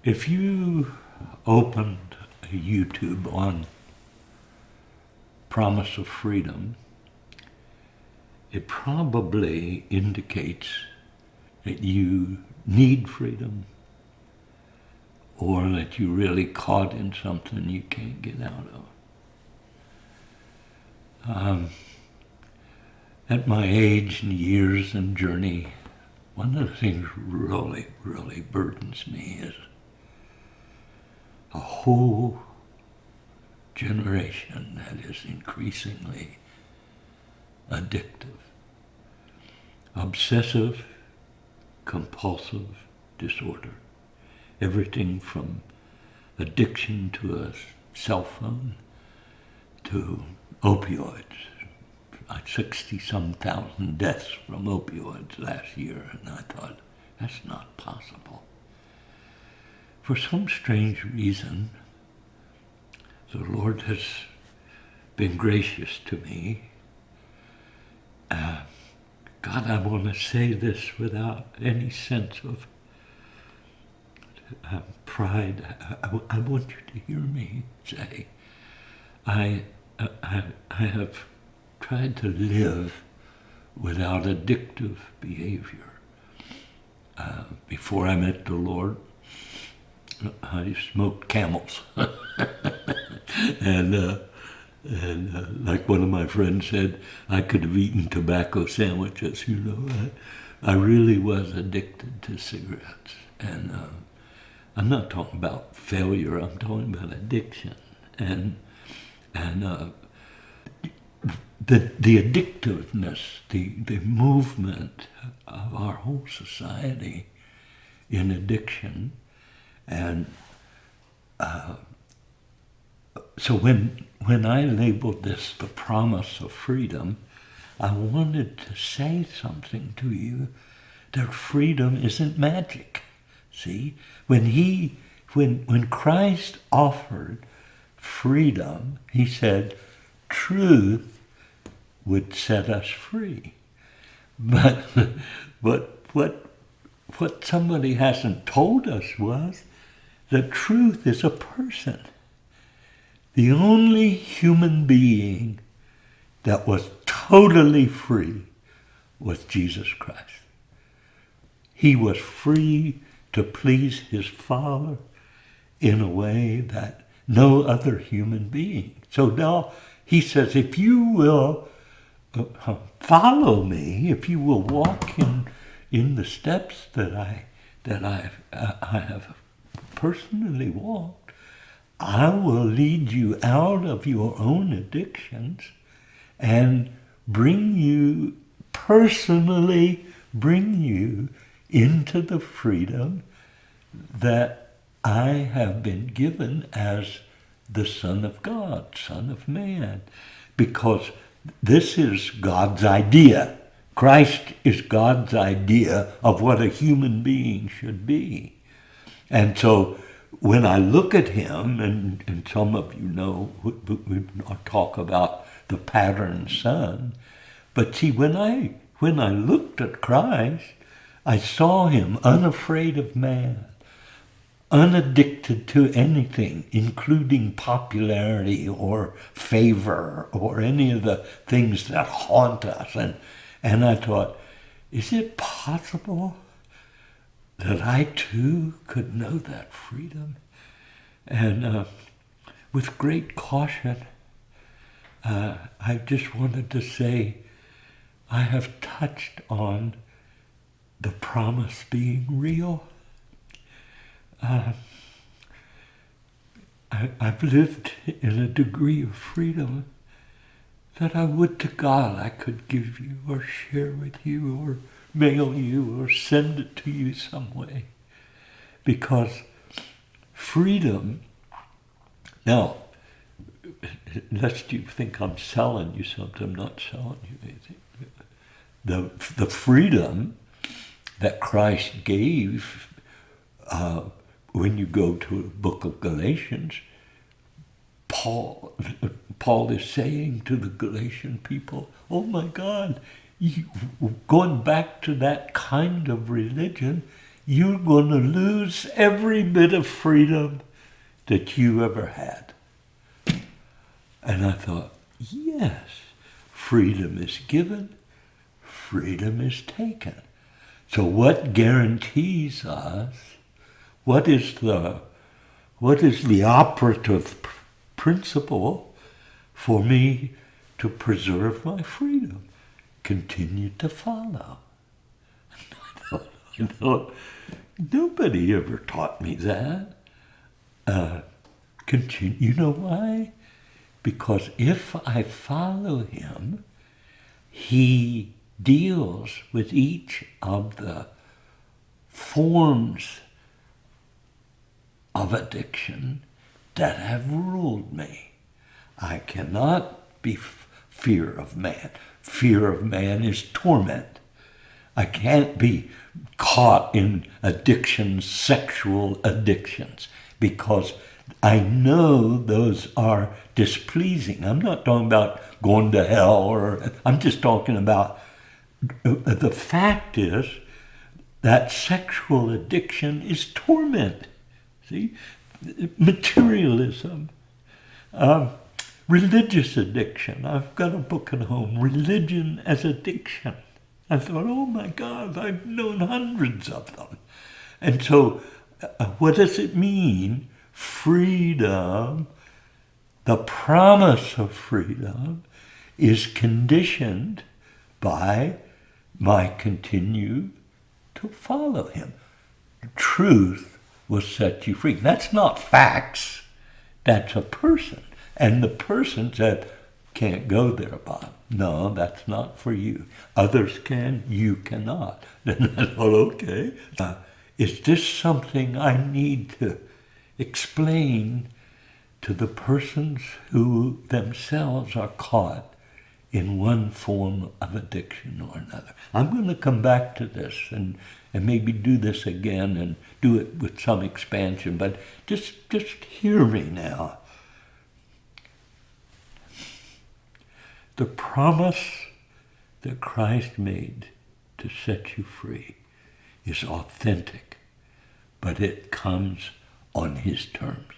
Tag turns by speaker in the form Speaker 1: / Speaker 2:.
Speaker 1: If you opened a YouTube on promise of freedom, it probably indicates that you need freedom or that you're really caught in something you can't get out of. At my age and years and journey, one of the things really, really burdens me is a whole generation that is increasingly addictive, obsessive, compulsive disorder. Everything from addiction to a cell phone to opioids. 60-some thousand deaths from opioids last year, and I thought, that's not possible. For some strange reason, the Lord has been gracious to me. God, I want to say this without any sense of pride. I want you to hear me say, I have tried to live without addictive behavior. Before I met the Lord, I smoked Camels. and like one of my friends said, I could have eaten tobacco sandwiches, I really was addicted to cigarettes. And I'm not talking about failure, I'm talking about addiction. And the addictiveness, the movement of our whole society in addiction. And so when I labeled this the promise of freedom, I wanted to say something to you that freedom isn't magic. See, when Christ offered freedom, he said, truth would set us free. But what somebody hasn't told us was that truth is a person. The only human being that was totally free was Jesus Christ. He was free to please his Father in a way that no other human being. So now he says, if you will follow me, if you will walk in the steps that I have personally walked, I will lead you out of your own addictions and personally bring you into the freedom that I have been given as the Son of God, Son of Man, because this is God's idea. Christ is God's idea of what a human being should be. And so when I look at him, and some of you know, we talk about the pattern son, but see, when I looked at Christ, I saw him unafraid of man, unaddicted to anything, including popularity or favor or any of the things that haunt us. And I thought, is it possible that I too could know that freedom? And with great caution, I just wanted to say, I have touched on the promise being real. I've lived in a degree of freedom that I would to God I could give you or share with you or mail you or send it to you some way. Because freedom, now, lest you think I'm selling you something, I'm not selling you anything. The freedom that Christ gave, when you go to the book of Galatians, Paul is saying to the Galatian people, oh my God, going back to that kind of religion, you're going to lose every bit of freedom that you ever had. And I thought, yes, freedom is given, freedom is taken. So what guarantees us, what is the operative principle for me to preserve my freedom? Continue to follow. I thought, nobody ever taught me that. Continue. You know why? Because if I follow him, he deals with each of the forms of addiction that have ruled me. I cannot be fear of man. Fear of man is torment. I can't be caught in addictions, sexual addictions, because I know those are displeasing. I'm not talking about going to hell, I'm just talking about the fact is that sexual addiction is torment. See? Materialism, religious addiction. I've got a book at home, Religion as Addiction. I thought, oh my God, I've known hundreds of them. And so what does it mean? Freedom, the promise of freedom, is conditioned by my continue to follow him. Truth will set you free. That's not facts. That's a person. And the person said, can't go there, Bob. No, that's not for you. Others can, you cannot. Then I thought, okay. Is this something I need to explain to the persons who themselves are caught in one form of addiction or another? I'm going to come back to this and maybe do this again and do it with some expansion, but just hear me now. The promise that Christ made to set you free is authentic, but it comes on his terms.